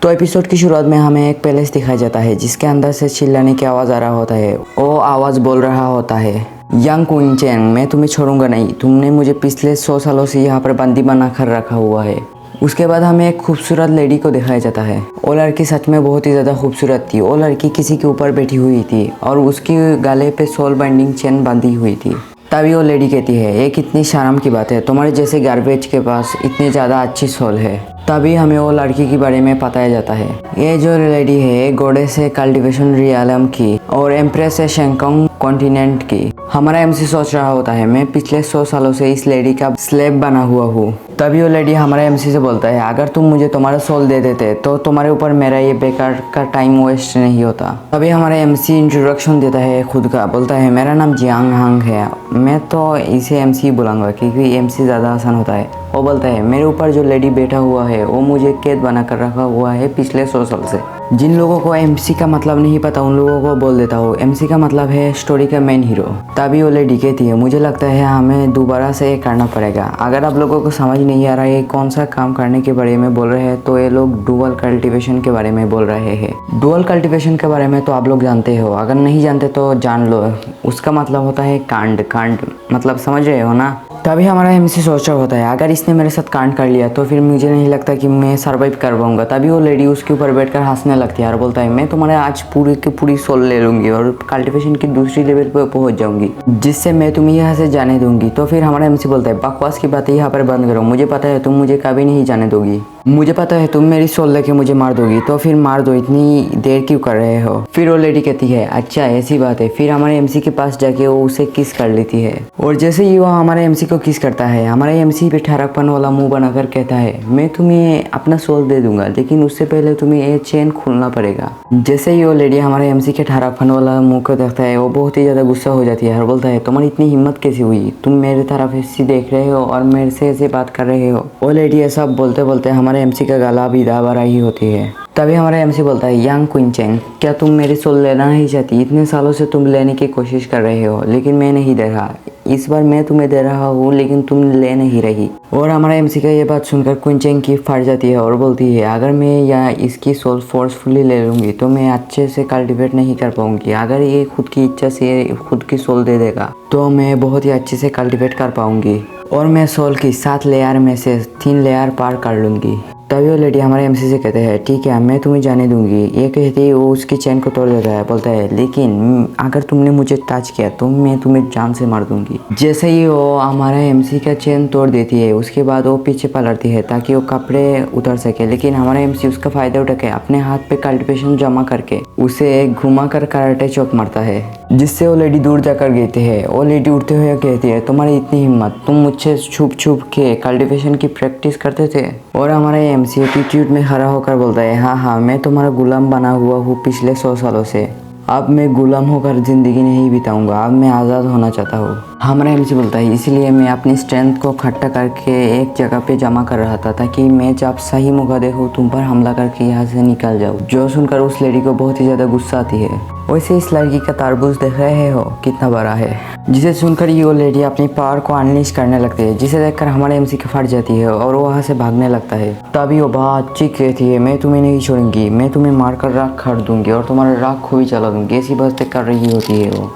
तो एपिसोड की शुरुआत में हमें एक पैलेस दिखाया जाता है जिसके अंदर से चिल्लाने की आवाज़ आ रहा होता है। वो आवाज़ बोल रहा होता है, यंग क्वीन चैंग, मैं तुम्हें छोड़ूंगा नहीं। तुमने मुझे पिछले 100 सालों से यहाँ पर बंदी बना कर रखा हुआ है। उसके बाद हमें एक खूबसूरत लेडी को दिखाया जाता है। वो लड़की सच में बहुत ही ज़्यादा खूबसूरत थी। वो लड़की किसी के ऊपर बैठी हुई थी और उसकी गले पे सोल बाइंडिंग चेन बंधी हुई थी। तभी वो लेडी कहती है, ये कितनी शर्म की बात है, तुम्हारे जैसे गार्बेज के पास इतनी ज़्यादा अच्छी सोल है। तभी हमें वो लड़की के बारे में बताया जाता है। ये जो लेडी है गॉडेस है कल्टीवेशन रियलम की और एम्प्रेस है शेंगकोंग कॉन्टिनेंट की। हमारा एमसी सोच रहा होता है, मैं पिछले 100 सालों से इस लेडी का स्लेव बना हुआ हूँ। तभी वो लेडी हमारा एमसी से बोलता है, अगर तुम मुझे तुम्हारा सोल दे देते तो तुम्हारे ऊपर मेरा ये बेकार का टाइम वेस्ट नहीं होता। तभी हमारा एमसी इंट्रोडक्शन देता है खुद का, बोलता है, मेरा नाम जियांग हांग है। मैं तो इसे एमसी बुलाऊंगा क्योंकि एमसी ज़्यादा आसान होता है। वो बोलता है, मेरे ऊपर जो लेडी बैठा हुआ है वो मुझे कैद बना कर रखा हुआ है पिछले 100 साल से। जिन लोगों को एमसी का मतलब नहीं पता उन लोगों को बोल देता हूँ, एमसी का मतलब है स्टोरी का मेन हीरो। तभी वो लेडी कहती है, मुझे लगता है हमें दोबारा से ये करना पड़ेगा। अगर आप लोगों को समझ नहीं आ रहा है कौन सा काम करने के बारे में बोल रहे हैं तो ये लोग डुअल कल्टीवेशन के बारे में बोल रहे हैं। डुअल कल्टीवेशन के बारे में तो आप लोग जानते हो, अगर नहीं जानते तो जान लो। उसका मतलब होता है कांड मतलब समझ रहे हो ना। तभी हमारा एमसी सोच रहा होता है, अगर इसने मेरे साथ कांड कर लिया तो फिर मुझे नहीं लगता कि मैं सर्वाइव कर पाऊंगा। तभी वो लेडी उसके ऊपर बैठकर हंसने लगती है और बोलता है, मैं तुम्हारे आज पूरी की पूरी सोल ले लूंगी और कल्टीवेशन की दूसरी लेवल पर पहुंच जाऊंगी जिससे मैं तुम्हें यहाँ से जाने दूंगी। तो फिर हमारा एमसी बोलता है, बकवास की बातें यहाँ पर बंद करो, मुझे पता है तुम मुझे कभी नहीं जाने दोगी। मुझे पता है तुम मेरी सोल लेके मुझे मार दोगी, तो फिर मार दो, इतनी देर क्यों कर रहे हो। फिर वो लेडी कहती है, अच्छा ऐसी बात है। फिर हमारे एमसी के पास जाके वो उसे किस कर लेती है और जैसे ही वो हमारे एमसी को किस करता है, हमारा एमसी पे ठहरापन वाला मुंह बनाकर कहता है, मैं तुम्हें अपना सोल दे दूंगा लेकिन उससे पहले तुम्हें ये चेन खोलना पड़ेगा। जैसे ही वो लेडी हमारे एमसी के ठहरापन वाला मुंह को देखता है वो बहुत ही ज़्यादा गुस्सा हो जाती है और बोलता है, तुम्हारी इतनी हिम्मत कैसे हुई, तुम मेरी तरफ ऐसी देख रहे हो और मेरे से ऐसे बात कर रहे हो। वो लेडी ऐसा बोलते बोलते हमारे एमसी का गला भी दबा रही होती है। तभी हमारा एमसी बोलता है, यंग क्वीन चैंग, क्या तुम मेरी सोल लेना नहीं चाहती? इतने सालों से तुम लेने की कोशिश कर रहे हो लेकिन मैं नहीं दे रहा। इस बार मैं तुम्हें दे रहा हूँ लेकिन तुम ले नहीं रही। और हमारा एमसी का ये बात सुनकर क्वीन चैंग की फट जाती है और बोलती है, अगर मैं या इसकी सोल फोर्सफुली ले लूँगी तो मैं अच्छे से कल्टिवेट नहीं कर पाऊंगी। अगर ये खुद की इच्छा से खुद की सोल दे देगा तो मैं बहुत ही अच्छे से कल्टिवेट कर पाऊंगी और मैं सोल की 7 लेयर में से 3 लेयर पार कर लूँगी। तभी वो लेडी हमारे एमसी से कहते हैं, ठीक है मैं तुम्हें जाने दूंगी। ये कहते ही वो उसकी चैन को तोड़ देता है, बोलता है, लेकिन अगर तुमने मुझे टच किया तो मैं तुम्हें जान से मार दूंगी। जैसे ही वो हमारा एमसी का चैन तोड़ देती है उसके बाद वो पीछे पलटती है ताकि वो कपड़े उतर सके, लेकिन हमारा एमसी उसका फायदा उठा के अपने हाथ पे कल्टिवेशन जमा करके उसे घुमा कर कराटे चौक मारता है जिससे वो लेडी दूर जाकर गिरती है। वो लेडी उठते हुए कहती है, तुम्हारी इतनी हिम्मत, तुम मुझसे छुप छुप के कल्टिवेशन की प्रैक्टिस करते थे। और हमारा एमसी एटीट्यूड में खड़ा होकर बोलता है, हाँ मैं तुम्हारा गुलाम बना हुआ हूँ पिछले 100 सालों से। अब मैं गुलाम होकर ज़िंदगी नहीं बिताऊंगा, अब मैं आज़ाद होना चाहता हूँ। हमारा एमसी बोलता है, इसलिए मैं अपनी स्ट्रेंथ को इकट्ठा करके एक जगह पे जमा कर रहा था ताकि मैं जब सही मौका देखूँ तुम पर हमला करके यहाँ से निकल जाऊँ। जो सुनकर उस लेडी को बहुत ही ज़्यादा गुस्सा आती है। वैसे इस लड़की का तरबूज देख रहे हो कितना बड़ा है, जिसे सुनकर ये वो लेडी अपनी पावर को अनलीश करने लगती है, जिसे देखकर हमारे एमसी की फट जाती है और वो वहाँ से भागने लगता है। तभी वो बहुत चीख कहती है, मैं तुम्हें नहीं छोड़ूंगी, मैं तुम्हें मारकर राख कर दूंगी और तुम्हारा राख को भी चला दूंगी। ऐसी बातें कर रही होती है वो।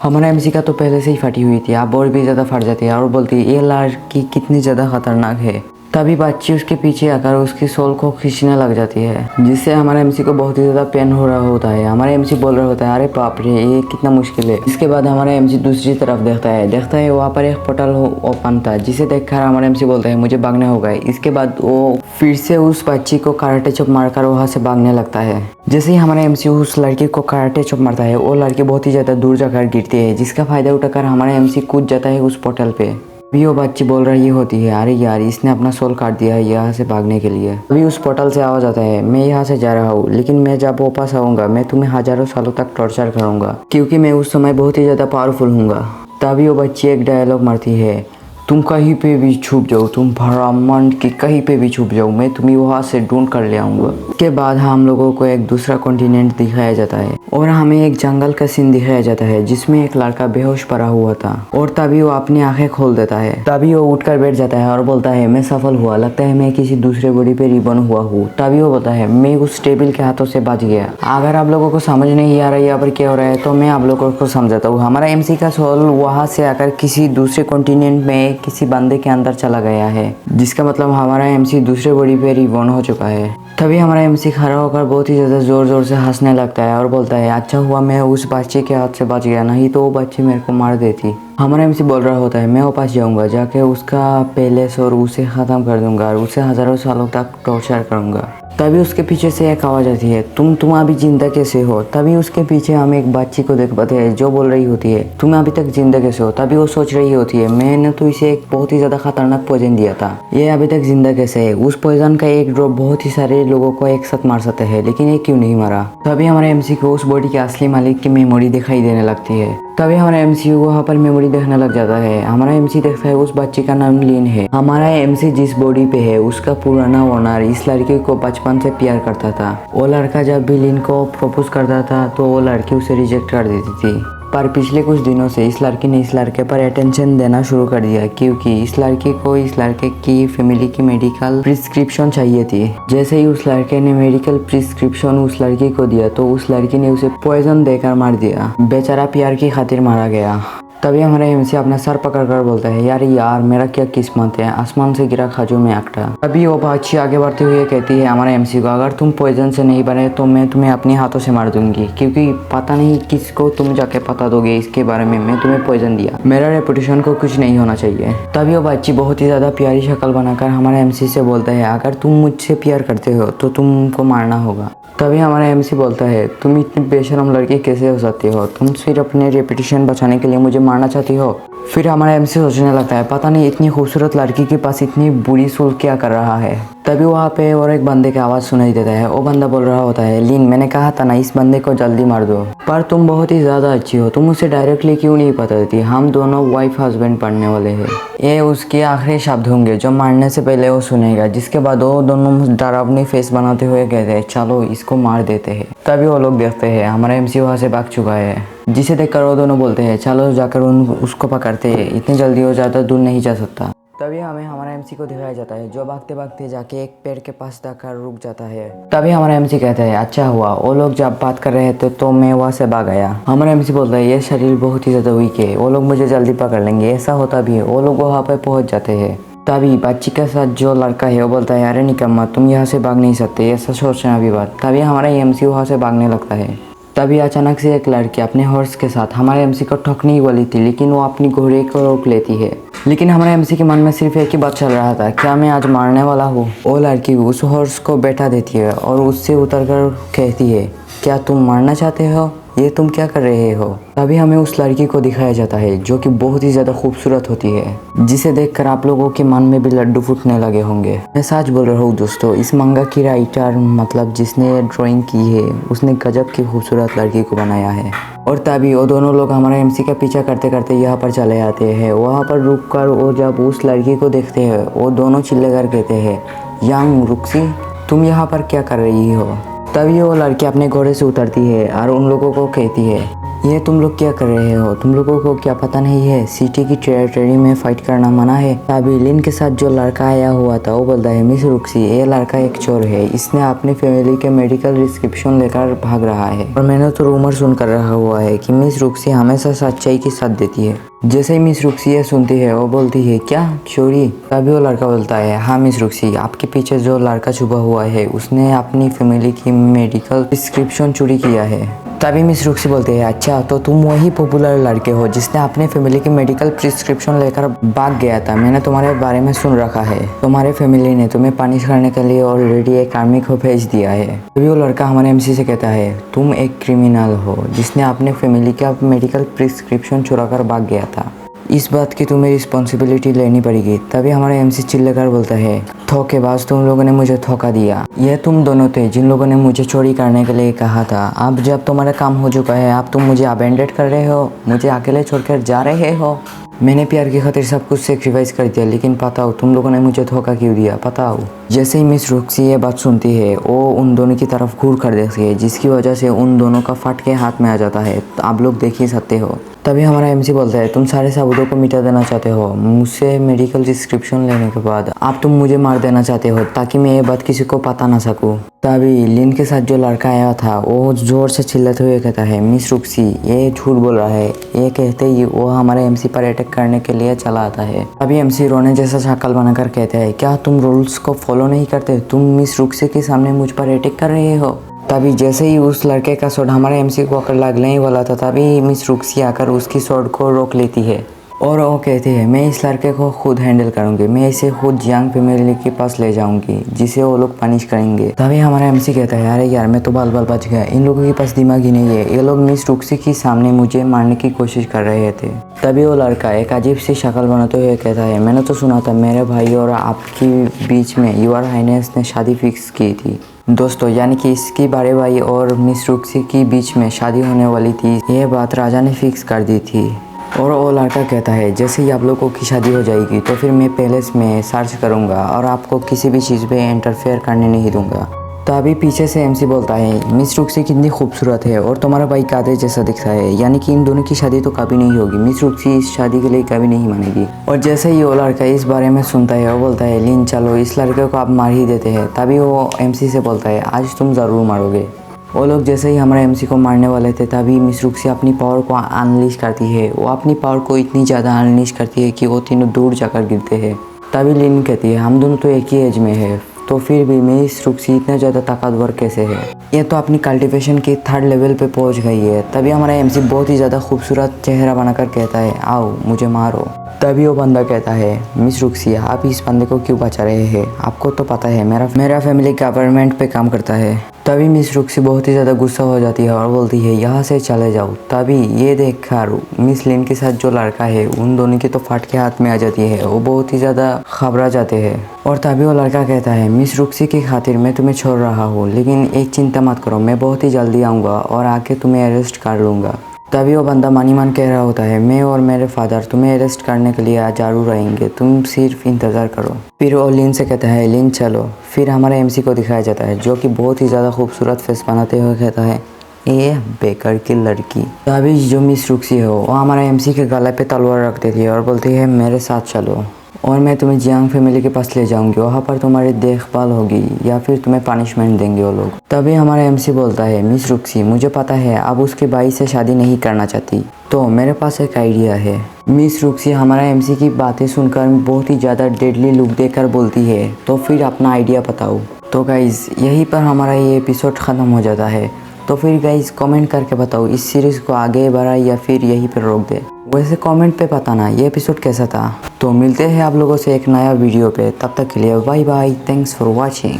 हमारा एमसी का तो पहले से ही फटी हुई थी, अब और भी ज़्यादा फट जाती है और बोलती है, ये लड़की कितनी ज़्यादा खतरनाक है। तभी बच्ची उसके पीछे आकर उसकी सोल को खींचने लग जाती है जिससे हमारे एमसी को बहुत ही ज़्यादा पेन हो रहा होता है। हमारा एमसी बोल रहा होता है, अरे बाप रे ये कितना मुश्किल है। इसके बाद हमारा एमसी दूसरी तरफ देखता है वहाँ पर एक पोर्टल ओपन था जिसे देखकर हमारा एमसी बोलता है, मुझे भागना होगा। इसके बाद वो फिर से उस बच्ची को कराटे चौक मारकर वहाँ से भागने लगता है। जैसे ही हमारा एमसी उस लड़की को कराटे चौक मारता है वो लड़की बहुत ही ज़्यादा दूर जाकर गिरती है, जिसका फ़ायदा उठाकर हमारा एमसी कूद जाता है उस पोर्टल पे। अभी वो बच्ची बोल रही होती है, अरे यार इसने अपना सोल काट दिया है यहाँ से भागने के लिए। अभी उस पोर्टल से आवाज़ आता है, मैं यहाँ से जा रहा हूँ लेकिन मैं जब वापस आऊँगा मैं तुम्हें हज़ारों सालों तक टॉर्चर करूँगा क्योंकि मैं उस समय बहुत ही ज़्यादा पावरफुल हूँगा। तभी वो बच्ची एक डायलॉग मारती है, तुम कहीं पे भी छुप जाओ, तुम ब्रह्मांड के कहीं पे भी छुप जाओ, मैं तुम्हें वहाँ से ढूंढ कर ले आऊँगा। के बाद हम लोगों को एक दूसरा कॉन्टिनेंट दिखाया जाता है और हमें एक जंगल का सीन दिखाया जाता है जिसमें एक लड़का बेहोश पड़ा हुआ था और तभी वो अपनी आंखें खोल देता है। तभी वो उठकर बैठ जाता है और बोलता है मैं सफल हुआ, लगता है मैं किसी दूसरे बॉडी पे रिबॉर्न हुआ हूँ। तभी वो बोलता है मैं उस टेबल के हाथों से बच गया। अगर आप लोगों को समझ नहीं आ रहा है यहाँ पर क्या हो रहा है तो मैं आप लोगों को समझाता हूँ। हमारा MC का सोल वहाँ से आकर किसी दूसरे कॉन्टिनेंट में किसी बंदे के अंदर चला गया है, जिसका मतलब हमारा MC दूसरे बॉडी पे रिबॉर्न हो चुका है। तभी हमारा MC खड़ा होकर बहुत ही ज़्यादा ज़ोर ज़ोर से हंसने लगता है और बोलता है अच्छा हुआ मैं उस बच्चे के हाथ से बच गया, नहीं तो वो बच्चे मेरे को मार देती। हमारा MC बोल रहा होता है मैं वापस जाऊंगा, जाके उसका पैलेस और उसे ख़त्म कर दूंगा और उसे हज़ारों सालों तक टॉर्चर करूंगा। तभी उसके पीछे से एक आवाज़ आती है तुम अभी जिंदा कैसे हो। तभी उसके पीछे हम एक बच्ची को देख पाते हैं जो बोल रही होती है तुम अभी तक जिंदा कैसे हो। तभी वो सोच रही होती है मैंने तो इसे एक बहुत ही ज़्यादा खतरनाक पॉइजन दिया था, ये अभी तक जिंदा कैसे है। उस पॉइजन का एक ड्रॉप बहुत ही सारे लोगों को एक साथ मार सकता है, लेकिन ये क्यों नहीं मारा। तभी हमारे MC को उस बॉडी के असली मालिक की मेमोरी दिखाई देने लगती है। तभी हमारा MC वहाँ पर मेमोरी देखने लग जाता है। हमारा MC देखता है उस बच्चे का नाम लीन है। हमारा MC जिस बॉडी पे है उसका पुराना ओनर इस लड़की को बचपन से प्यार करता था। वो लड़का जब भी लीन को प्रपोज करता था तो वो लड़की उसे रिजेक्ट कर देती थी, पर पिछले कुछ दिनों से इस लड़की ने इस लड़के पर अटेंशन देना शुरू कर दिया क्योंकि इस लड़की को इस लड़के की फैमिली की मेडिकल प्रिस्क्रिप्शन चाहिए थी। जैसे ही उस लड़के ने मेडिकल प्रिस्क्रिप्शन उस लड़की को दिया तो उस लड़की ने उसे पॉइजन देकर मार दिया। बेचारा प्यार की खातिर मारा गया। तभी हमारा MC अपना सर पकड़कर बोलता है यार मेरा क्या किस्मत है, आसमान से गिरा खजू में आकटा। तभी वो बच्ची आगे बढ़ते हुए कहती है हमारा MC को अगर तुम पॉइजन से नहीं बने तो मैं तुम्हें अपने हाथों से मार दूंगी, क्योंकि पता नहीं किसको तुम जाके पता दोगे इसके बारे में मैं तुम्हें पॉइजन दिया, मेरा रेपुटेशन को कुछ नहीं होना चाहिए। तभी वो बच्ची बहुत ही ज़्यादा प्यारी शक्ल बनाकर हमारे MC से बोलता है अगर तुम मुझसे प्यार करते हो तो तुमको मारना होगा। तभी हमारा MC बोलता है तुम इतनी बेशरम लड़की कैसे हो सकती हो, तुम सिर्फ अपने रेपुटेशन बचाने के लिए मुझे मारना चाहती हो। फिर हमारा MC सोचने लगता है पता नहीं इतनी खूबसूरत लड़की के पास इतनी बुरी सोच क्या कर रहा है। तभी वहाँ पे और एक बंदे की आवाज़ सुनाई देता है। वो बंदा बोल रहा होता है लीन मैंने कहा था ना इस बंदे को जल्दी मार दो, पर तुम बहुत ही ज़्यादा अच्छी हो, तुम उसे डायरेक्टली क्यों नहीं पता देती, हम दोनों वाइफ हस्बैंड पढ़ने वाले हैं। ये उसके आखिरी शब्द होंगे जो मारने से पहले वो सुनेगा, जिसके बाद वो दोनों डरावनी फेस बनाते हुए कहते हैं चलो इसको मार देते हैं। तभी वो लोग देखते हैं हमारा MC वहाँ से भाग चुका है, जिसे देखकर वो दोनों बोलते हैं चलो जाकर उसको पकड़ते हैं, इतनी जल्दी वो ज़्यादा दूर नहीं जा सकता। तभी हमें हमारा MC को दिखाया जाता है जो भागते भागते जाके एक पेड़ के पास जाकर रुक जाता है। तभी हमारा MC कहता है अच्छा हुआ वो लोग जब बात कर रहे थे तो मैं वहाँ से भाग आया। हमारा MC बोलता है ये शरीर बहुत ही ज़्यादा वीक है, वो लोग मुझे जल्दी पकड़ लेंगे। ऐसा होता भी है, वो लोग वहाँ पर पहुँच जाते हैं। तभी बच्ची के साथ जो लड़का है वो बोलता है अरे निकम्मा तुम यहाँ से भाग नहीं सकते, ऐसा सोचना भी बात। तभी हमारा MC वहाँ से भागने लगता है। तभी अचानक से एक लड़की अपने हॉर्स के साथ हमारे MC को ठोकने ही वाली थी, लेकिन वो अपनी घोड़े को रोक लेती है। लेकिन हमारे MC के मन में सिर्फ एक ही बात चल रहा था क्या मैं आज मारने वाला हूँ। वो लड़की उस हॉर्स को बैठा देती है और उससे उतरकर कहती है क्या तुम मारना चाहते हो, ये तुम क्या कर रहे हो। तभी हमें उस लड़की को दिखाया जाता है जो कि बहुत ही ज़्यादा खूबसूरत होती है, जिसे देखकर आप लोगों के मन में भी लड्डू फूटने लगे होंगे। मैं सच बोल रहा हूँ दोस्तों, इस मंगा की राइटर मतलब जिसने ड्राइंग की है उसने गजब की खूबसूरत लड़की को बनाया है। और तभी वो दोनों लोग हमारे MC का पीछा करते करते यहाँ पर चले आते हैं। वहाँ पर रुक कर वो जब उस लड़की को देखते हैं वो दोनों चिल्ले कर कहते हैं यंग रुक्सी तुम यहाँ पर क्या कर रही हो। तभी वो लड़की अपने घोड़े से उतरती है और उन लोगों को कहती है ये तुम लोग क्या कर रहे हो, तुम लोगों को क्या पता नहीं है सिटी की टेरिटरी में फाइट करना मना है। तभी लिन के साथ जो लड़का आया हुआ था वो बोलता है मिस रुक्सी ये लड़का एक चोर है, इसने अपनी फैमिली के मेडिकल प्रिस्क्रिप्शन लेकर भाग रहा है और मैंने तो रूमर सुनकर रखा हुआ है कि मिस रुक्सी हमेशा सच्चाई की साथ देती है। जैसे ही मिस रुक्सी ये सुनती है वो बोलती है क्या चोरी। तभी वो लड़का बोलता है हाँ मिस रुक्सी आपके पीछे जो लड़का छुपा हुआ है उसने अपनी फैमिली की मेडिकल प्रिस्क्रिप्शन चोरी किया है। तभी मिस रुक्सी बोलते हैं अच्छा तो तुम वही पॉपुलर लड़के हो जिसने अपने फैमिली की मेडिकल प्रिस्क्रिप्शन लेकर भाग गया था, मैंने तुम्हारे बारे में सुन रखा है। तुम्हारे फैमिली ने तुम्हें पनिश करने के लिए ऑलरेडी एक आर्मी को भेज दिया है। तभी वो लड़का हमारे MC से कहता है तुम एक क्रिमिनल हो जिसने अपने फैमिली का मेडिकल प्रिस्क्रिप्शन चुरा कर भाग गया था, इस बात की तुम्हें रिस्पॉन्सिबिलिटी लेनी पड़ेगी। तभी हमारे MC चिल्लाकर बोलता है धोखेबाज तुम लोगों ने मुझे धोखा दिया, ये तुम दोनों थे जिन लोगों ने मुझे चोरी करने के लिए कहा था। अब जब तुम्हारा काम हो चुका है अब तुम मुझे अबेंडेड कर रहे हो, मुझे अकेले छोड़कर जा रहे हो। मैंने प्यार की खातिर सब कुछ सेक्रीफाइस कर दिया, लेकिन बताओ तुम लोगों ने मुझे धोखा क्यों दिया, बताओ। जैसे ही मिस रुक्सी ये बात सुनती है वो उन दोनों की तरफ घूर कर देखती है, जिसकी वजह से उन दोनों का फट के हाथ में आ जाता है। तो आप लोग देख ही सकते हो। तभी हमारा एमसी बोलता है तुम सारे सबूतों को मिटा देना चाहते हो। मुझसे मेडिकल डिस्क्रिप्शन लेने के बाद आप तुम मुझे मार देना चाहते हो ताकि मैं ये बात किसी को पता ना सकूं। तभी लिन के साथ जो लड़का आया था वो जोर से चिल्लाते हुए कहता है मिस रुक्सी ये झूठ बोल रहा है। ये कहते ही वो हमारे एमसी पर अटैक करने के लिए चला आता है। तभी एमसी रोने जैसा शक्ल बनाकर कहते हैं क्या तुम रूल्स को फॉलो नहीं करते, तुम मिस रुक्सी के सामने मुझ पर अटैक कर रहे हो। तभी जैसे ही उस लड़के का शॉट हमारे एमसी को आकर लगने ही वाला था, तभी मिस रुक्सी आकर उसकी शॉट को रोक लेती है और वो कहती है मैं इस लड़के को खुद हैंडल करूंगी, मैं इसे खुद जियांग फैमिली के पास ले जाऊंगी जिसे वो लोग पनिश करेंगे। तभी हमारा एमसी कहता है अरे यार मैं तो बाल बाल बच गया, इन लोगों के पास दिमाग ही नहीं है, ये लोग मिस रुक्सी के सामने मुझे मारने की कोशिश कर रहे थे। तभी वो लड़का एक अजीब सी शक्ल बनाते हुए कहता है मैंने तो सुना था मेरे भाई और आपके बीच में योर हाइनेस ने शादी फिक्स की थी। दोस्तों यानी कि इसकी बड़े भाई और मिस रुक्सी के बीच में शादी होने वाली थी, ये बात राजा ने फिक्स कर दी थी। और वो लड़का कहता है जैसे ही आप लोगों की शादी हो जाएगी तो फिर मैं पैलेस में सर्च करूंगा और आपको किसी भी चीज़ पे इंटरफेयर करने नहीं दूंगा। तभी पीछे से एमसी बोलता है मिस रुक्सी कितनी खूबसूरत है और तुम्हारा भाई कादे जैसा दिखता है, यानी कि इन दोनों की शादी तो कभी नहीं होगी, मिस रुक्सी इस शादी के लिए कभी नहीं मानेगी। और जैसे ही वो लड़का इस बारे में सुनता है वो बोलता है लिन चलो इस लड़के को आप मार ही देते हैं। तभी वो एमसी से बोलता है आज तुम ज़रूर मारोगे। वो लोग जैसे ही हमारे एमसी को मारने वाले थे तभी मिस रुक्सी अपनी पावर को अनलीश करती है। वो अपनी पावर को इतनी ज़्यादा अनलीश करती है कि वो तीनों दूर जाकर गिरते हैं। तभी लिन कहती है हम दोनों तो एक ही एज में है तो फिर भी मिस रुक्सी इतना ज़्यादा ताकतवर कैसे है, ये तो अपनी कल्टीवेशन के 3rd लेवल पे पहुंच गई है। तभी हमारा एमसी बहुत ही ज़्यादा खूबसूरत चेहरा बनाकर कहता है आओ मुझे मारो। तभी वो बंदा कहता है मिस रुक्सी आप इस बंदे को क्यों बचा रहे हैं, आपको तो पता है मेरा फैमिली गवर्नमेंट पे काम करता है। तभी मिस रुक्सी बहुत ही ज़्यादा गुस्सा हो जाती है और बोलती है यहाँ से चले जाओ। तभी ये देखकर मिस लिन के साथ जो लड़का है उन दोनों की तो फट के हाथ में आ जाती है, वो बहुत ही ज़्यादा घबरा जाते हैं। और तभी वो लड़का कहता है मिस रुक्सी की खातिर मैं तुम्हें छोड़ रहा हूँ, लेकिन एक चिंता मत करो मैं बहुत ही जल्दी आऊँगा और आके तुम्हें अरेस्ट कर लूँगा। तभी वो बंदा मानी मान कह रहा होता है मैं और मेरे फादर तुम्हें अरेस्ट करने के लिए जरूर रहेंगे, तुम सिर्फ इंतज़ार करो। फिर वो लिन से कहता है लिन चलो। फिर हमारे एमसी को दिखाया जाता है जो कि बहुत ही ज़्यादा खूबसूरत फेस बनाते हुए कहता है ये बेकर की लड़की। तभी जो मिस रुक्सी हो वो हमारा एमसी के गले पे तलवार रख देती है और बोलती है मेरे साथ चलो और मैं तुम्हें जियांग फैमिली के पास ले जाऊंगी, वहाँ पर तुम्हारी देखभाल होगी या फिर तुम्हें पनिशमेंट देंगे वो लोग। तभी हमारा एमसी बोलता है मिस रुक्सी मुझे पता है अब उसके भाई से शादी नहीं करना चाहती, तो मेरे पास एक आइडिया है। मिस रुक्सी हमारा एमसी की बातें सुनकर बहुत ही ज़्यादा डेडली लुक देकर बोलती है तो फिर अपना आइडिया बताओ। तो गाइज़ यहीं पर हमारा ये एपिसोड ख़त्म हो जाता है। तो फिर गाइज़ कमेंट करके बताओ इस सीरीज़ को आगे बढ़ाए या फिर यहीं पर रोक दे। वैसे कमेंट पे बताना ये एपिसोड कैसा था। तो मिलते हैं आप लोगों से एक नया वीडियो पे, तब तक के लिए bye bye, thanks for watching.